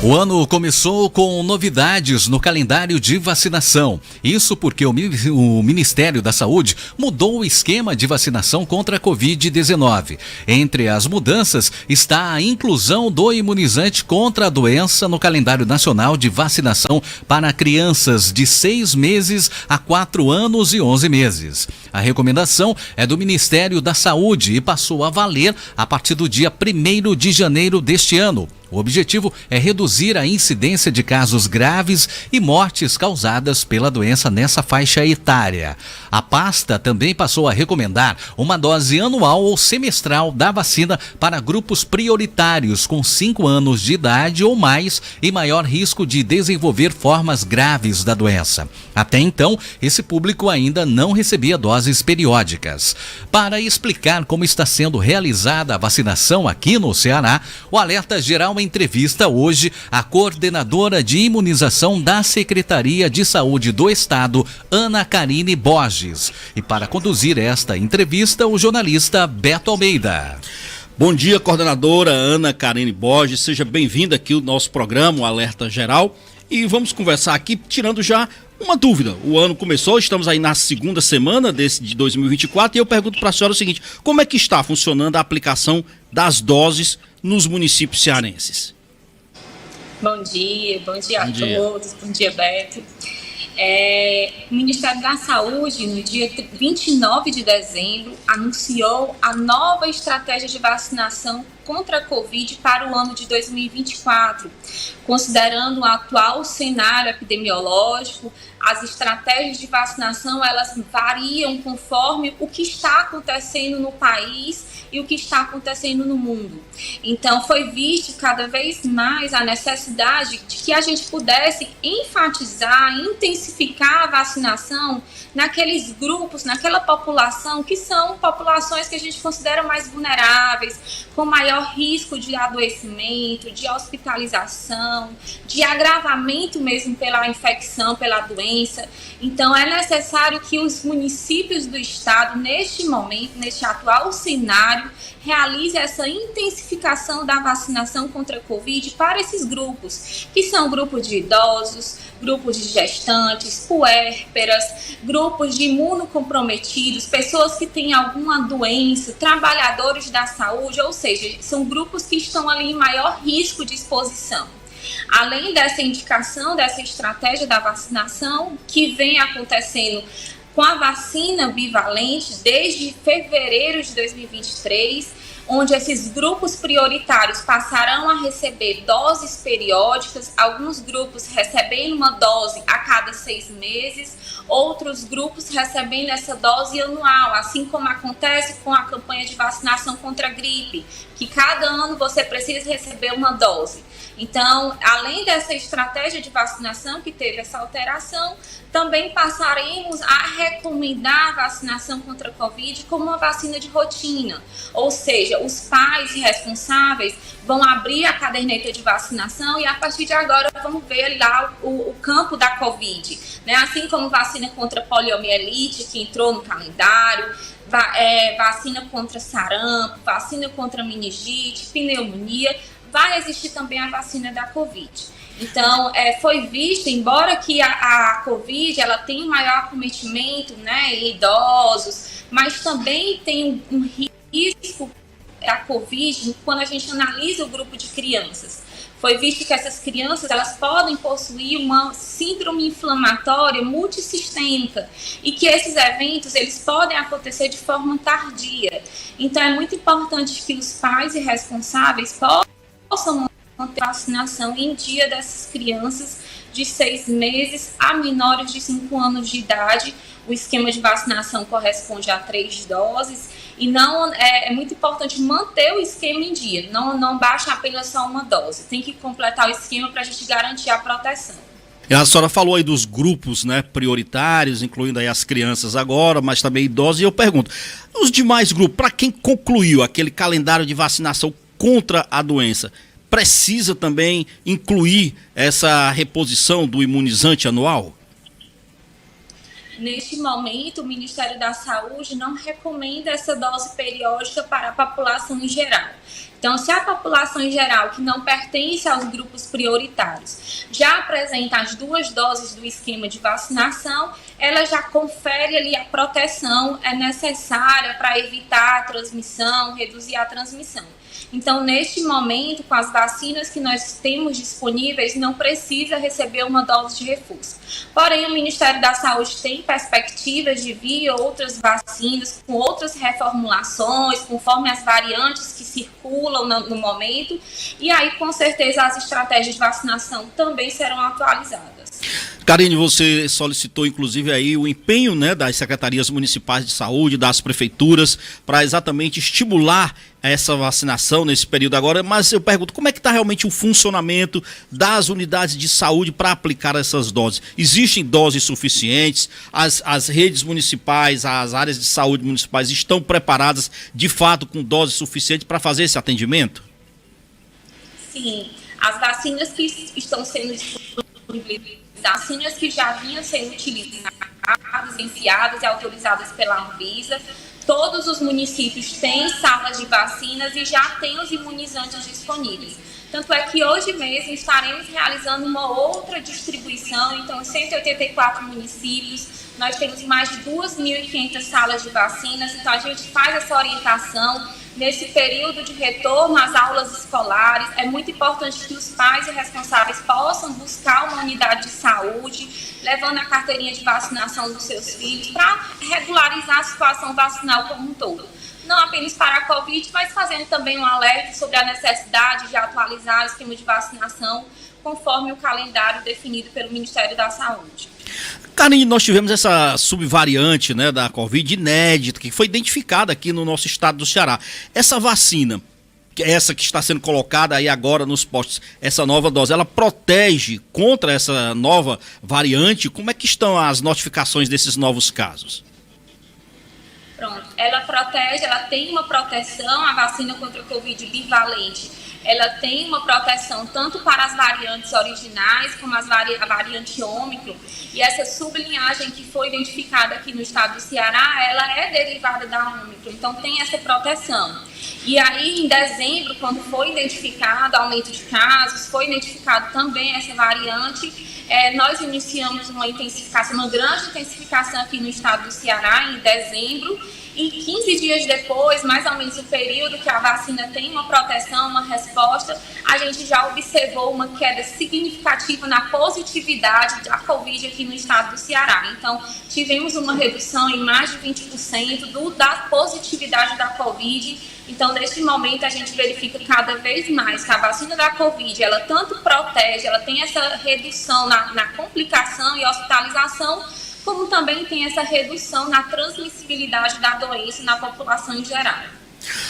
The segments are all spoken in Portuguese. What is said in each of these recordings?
O ano começou com novidades no calendário de vacinação. Isso porque o Ministério da Saúde mudou o esquema de vacinação contra a Covid-19. Entre as mudanças está a inclusão do imunizante contra a doença no calendário nacional de vacinação para crianças de 6 meses a 4 anos e 11 meses. A recomendação é do Ministério da Saúde e passou a valer a partir do dia 1º de janeiro deste ano. O objetivo é reduzir a incidência de casos graves e mortes causadas pela doença nessa faixa etária. A pasta também passou a recomendar uma dose anual ou semestral da vacina para grupos prioritários com 5 anos de idade ou mais e maior risco de desenvolver formas graves da doença. Até então, esse público ainda não recebia doses periódicas. Para explicar como está sendo realizada a vacinação aqui no Ceará, o Alerta Geral entrevista hoje a coordenadora de imunização da Secretaria de Saúde do Estado, Ana Karine Borges. E para conduzir esta entrevista, o jornalista Beto Almeida. Bom dia, coordenadora Ana Karine Borges. Seja bem-vinda aqui ao nosso programa, o Alerta Geral. E vamos conversar aqui, tirando já uma dúvida. O ano começou, estamos aí na segunda semana de 2024 e eu pergunto para a senhora o seguinte: como é que está funcionando a aplicação das doses nos municípios cearenses? Bom dia a todos, bom dia, Beto. O Ministério da Saúde, no dia 29 de dezembro, anunciou a nova estratégia de vacinação contra a Covid para o ano de 2024. Considerando o atual cenário epidemiológico, as estratégias de vacinação elas variam conforme o que está acontecendo no país e o que está acontecendo no mundo. Então, foi visto cada vez mais a necessidade de que a gente pudesse enfatizar, intensificar a vacinação naqueles grupos, naquela população que são populações que a gente considera mais vulneráveis, com maior risco de adoecimento, de hospitalização, de agravamento mesmo pela infecção, pela doença. Então, é necessário que os municípios do estado, neste momento, neste atual cenário, realize essa intensificação da vacinação contra a Covid para esses grupos, que são grupos de idosos, grupos de gestantes, puérperas, grupos de imunocomprometidos, pessoas que têm alguma doença, trabalhadores da saúde, ou seja, são grupos que estão ali em maior risco de exposição. Além dessa indicação, dessa estratégia da vacinação, que vem acontecendo com a vacina bivalente desde fevereiro de 2023, onde esses grupos prioritários passarão a receber doses periódicas, alguns grupos recebendo uma dose a cada 6 meses, outros grupos recebendo essa dose anual, assim como acontece com a campanha de vacinação contra a gripe, que cada ano você precisa receber uma dose. Então, além dessa estratégia de vacinação que teve essa alteração, também passaremos a recomendar a vacinação contra a Covid como uma vacina de rotina. Ou seja, os pais responsáveis vão abrir a caderneta de vacinação e a partir de agora vão ver lá o campo da Covid, né? Assim como vacina contra poliomielite, que entrou no calendário, vacina contra sarampo, vacina contra meningite, pneumonia, vai existir também a vacina da Covid. Então, foi visto, embora que a Covid ela tenha um maior acometimento, né, em idosos, mas também tem um risco da Covid quando a gente analisa o grupo de crianças. Foi visto que essas crianças elas podem possuir uma síndrome inflamatória multissistêmica e que esses eventos eles podem acontecer de forma tardia. Então, é muito importante que os pais e responsáveis possam manter a vacinação em dia dessas crianças de 6 meses a menores de 5 anos de idade. O esquema de vacinação corresponde a 3 doses e não é muito importante manter o esquema em dia. Não basta apenas só uma dose. Tem que completar o esquema para a gente garantir a proteção. A senhora falou aí dos grupos, né, prioritários, incluindo aí as crianças agora, mas também idosos. E eu pergunto, os demais grupos, para quem concluiu aquele calendário de vacinação contra a doença, precisa também incluir essa reposição do imunizante anual? Neste momento, o Ministério da Saúde não recomenda essa dose periódica para a população em geral. Então, se a população em geral, que não pertence aos grupos prioritários, já apresenta as 2 doses do esquema de vacinação, ela já confere ali a proteção necessária para evitar a transmissão, reduzir a transmissão. Então, neste momento, com as vacinas que nós temos disponíveis, não precisa receber uma dose de reforço. Porém, o Ministério da Saúde tem perspectivas de vir outras vacinas com outras reformulações, conforme as variantes que circulam no momento, e aí, com certeza, as estratégias de vacinação também serão atualizadas. Karine, você solicitou inclusive aí o empenho, né, das secretarias municipais de saúde, das prefeituras, para exatamente estimular essa vacinação nesse período agora, mas eu pergunto, como é que está realmente o funcionamento das unidades de saúde para aplicar essas doses? Existem doses suficientes? As redes municipais, as áreas de saúde municipais estão preparadas de fato com doses suficientes para fazer esse atendimento? Sim, as vacinas que estão sendo disponibilizadas, vacinas que já vinham sendo utilizadas, enviadas e autorizadas pela Anvisa. Todos os municípios têm salas de vacinas e já têm os imunizantes disponíveis. Tanto é que hoje mesmo estaremos realizando uma outra distribuição. Então, em 184 municípios, nós temos mais de 2.500 salas de vacinas. Então, a gente faz essa orientação. Nesse período de retorno às aulas escolares, é muito importante que os pais e responsáveis possam buscar uma unidade de saúde, levando a carteirinha de vacinação dos seus filhos, para regularizar a situação vacinal como um todo. Não apenas para a Covid, mas fazendo também um alerta sobre a necessidade de atualizar o esquema de vacinação conforme o calendário definido pelo Ministério da Saúde. Karine, nós tivemos essa subvariante, né, da Covid inédita, que foi identificada aqui no nosso estado do Ceará. Essa vacina, essa que está sendo colocada aí agora nos postos, essa nova dose, ela protege contra essa nova variante? Como é que estão as notificações desses novos casos? Pronto, ela protege, ela tem uma proteção, a vacina contra a Covid bivalente, ela tem uma proteção tanto para as variantes originais como a variante Ômicron, e essa sublinhagem que foi identificada aqui no estado do Ceará, ela é derivada da Ômicron, então tem essa proteção. E aí, em dezembro, quando foi identificado aumento de casos, foi identificado também essa variante, nós iniciamos uma grande intensificação aqui no estado do Ceará em dezembro, e 15 dias depois, mais ou menos o período que a vacina tem uma proteção, uma resposta, a gente já observou uma queda significativa na positividade da Covid aqui no estado do Ceará. Então, tivemos uma redução em mais de 20% da positividade da Covid. Então, neste momento, a gente verifica cada vez mais que a vacina da Covid, ela tanto protege, ela tem essa redução na complicação e hospitalização, como também tem essa redução na transmissibilidade da doença na população em geral.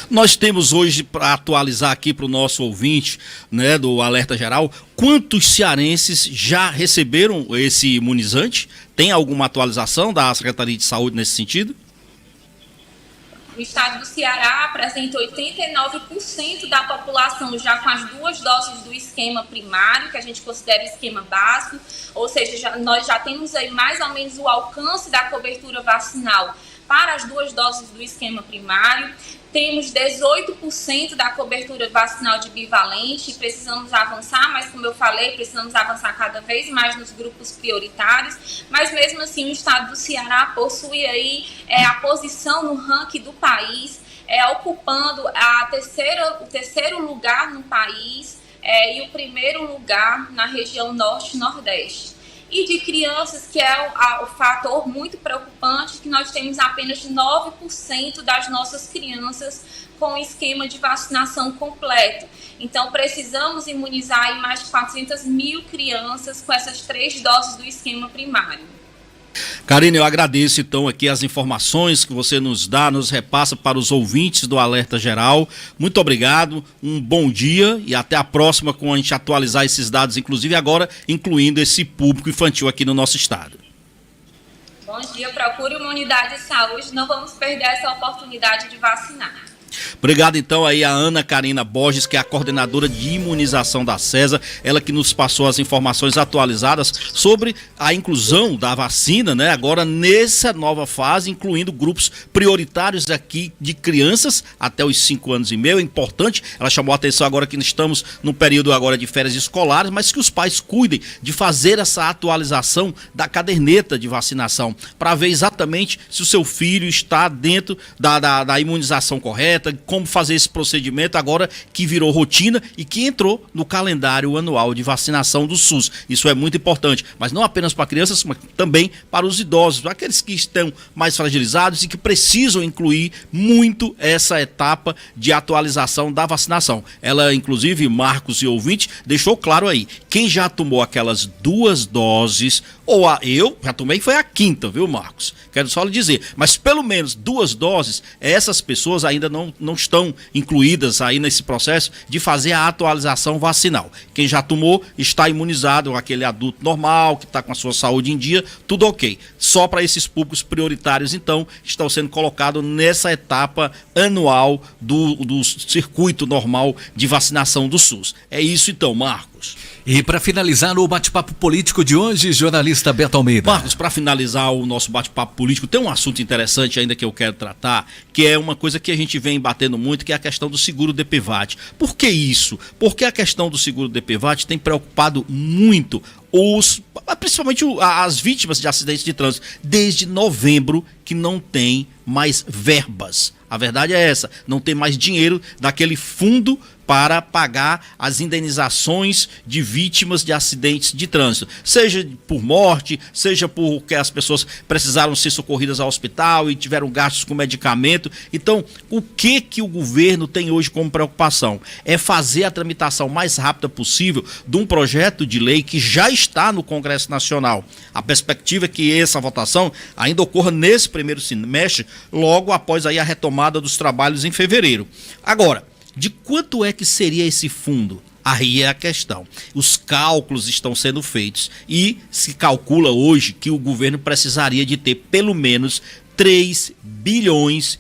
Nós temos hoje, para atualizar aqui para o nosso ouvinte, né, do Alerta Geral, quantos cearenses já receberam esse imunizante? Tem alguma atualização da Secretaria de Saúde nesse sentido? O estado do Ceará apresenta 89% da população já com as 2 doses do esquema primário, que a gente considera esquema básico, ou seja, nós já temos aí mais ou menos o alcance da cobertura vacinal para as 2 doses do esquema primário. Temos 18% da cobertura vacinal de bivalente e precisamos avançar, mas como eu falei, precisamos avançar cada vez mais nos grupos prioritários, mas mesmo assim o estado do Ceará possui aí a posição no ranking do país, ocupando o terceiro lugar no país e o primeiro lugar na região norte e nordeste. E de crianças, que é o fator muito preocupante, que nós temos apenas 9% das nossas crianças com esquema de vacinação completo. Então, precisamos imunizar aí mais de 400 mil crianças com essas 3 doses do esquema primário. Karine, eu agradeço então aqui as informações que você nos dá, nos repassa para os ouvintes do Alerta Geral. Muito obrigado, um bom dia e até a próxima com a gente atualizar esses dados, inclusive agora incluindo esse público infantil aqui no nosso estado. Bom dia, procure uma unidade de saúde, não vamos perder essa oportunidade de vacinar. Obrigado então aí a Ana Karina Borges, que é a coordenadora de imunização da CESA, ela que nos passou as informações atualizadas sobre a inclusão da vacina, né? Agora nessa nova fase, incluindo grupos prioritários aqui de crianças até os 5 anos e meio. É importante, ela chamou a atenção agora que estamos no período agora de férias escolares, mas que os pais cuidem de fazer essa atualização da caderneta de vacinação, para ver exatamente se o seu filho está dentro da imunização correta, como fazer esse procedimento agora que virou rotina e que entrou no calendário anual de vacinação do SUS. Isso é muito importante, mas não apenas para crianças, mas também para os idosos, aqueles que estão mais fragilizados e que precisam incluir muito essa etapa de atualização da vacinação. Ela, inclusive, Marcos e ouvinte, deixou claro aí, quem já tomou aquelas 2 doses, eu já tomei, foi a 5ª, viu, Marcos? Quero só lhe dizer, mas pelo menos 2 doses, essas pessoas ainda não estão incluídas aí nesse processo de fazer a atualização vacinal. Quem já tomou está imunizado, aquele adulto normal, que está com a sua saúde em dia, tudo ok. Só para esses públicos prioritários, então, estão sendo colocados nessa etapa anual do circuito normal de vacinação do SUS. É isso então, Marcos. E para finalizar o bate-papo político de hoje, jornalista Beto Almeida. Marcos, para finalizar o nosso bate-papo político, tem um assunto interessante ainda que eu quero tratar, que é uma coisa que a gente vem batendo muito, que é a questão do seguro DPVAT. Por que isso? Porque a questão do seguro DPVAT tem preocupado muito principalmente as vítimas de acidentes de trânsito, desde novembro que não tem mais verbas. A verdade é essa, não tem mais dinheiro daquele fundo para pagar as indenizações de vítimas de acidentes de trânsito, seja por morte, seja porque as pessoas precisaram ser socorridas ao hospital e tiveram gastos com medicamento. Então, o que o governo tem hoje como preocupação? É fazer a tramitação mais rápida possível de um projeto de lei que já está no Congresso Nacional. A perspectiva é que essa votação ainda ocorra nesse primeiro semestre, logo após aí a retomada dos trabalhos em fevereiro. Agora, de quanto é que seria esse fundo? Aí é a questão. Os cálculos estão sendo feitos e se calcula hoje que o governo precisaria de ter pelo menos 3,5 bilhões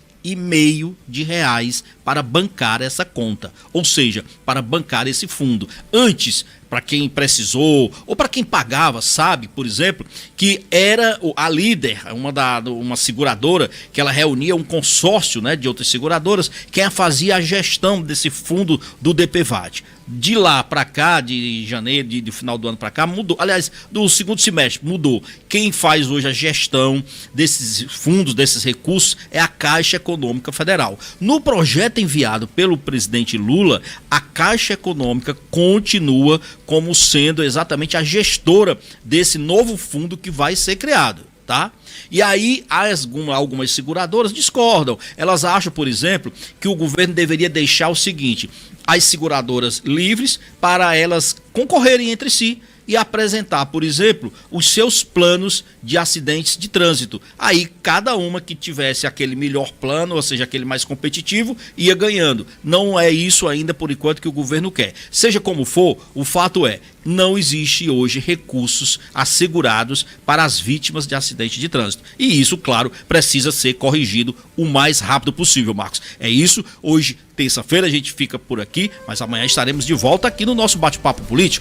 de reais para bancar essa conta, ou seja, para bancar esse fundo. Antes, para quem precisou ou para quem pagava, sabe, por exemplo, que era a Líder, uma seguradora, que ela reunia um consórcio, né, de outras seguradoras, quem fazia a gestão desse fundo do DPVAT. De lá para cá, de janeiro, de final do ano para cá, mudou. Aliás, do segundo semestre, mudou. Quem faz hoje a gestão desses fundos, desses recursos, é a Caixa Econômica Federal. No projeto enviado pelo presidente Lula, a Caixa Econômica continua como sendo exatamente a gestora desse novo fundo que vai ser criado, tá? E aí algumas seguradoras discordam. Elas acham, por exemplo, que o governo deveria deixar o seguinte: as seguradoras livres para elas concorrerem entre si e apresentar, por exemplo, os seus planos de acidentes de trânsito. Aí cada uma que tivesse aquele melhor plano, ou seja, aquele mais competitivo, ia ganhando. Não é isso ainda por enquanto que o governo quer. Seja como for, o fato é, não existe hoje recursos assegurados para as vítimas de acidente de trânsito. E isso, claro, precisa ser corrigido o mais rápido possível, Marcos. É isso, hoje, terça-feira, a gente fica por aqui, mas amanhã estaremos de volta aqui no nosso bate-papo político.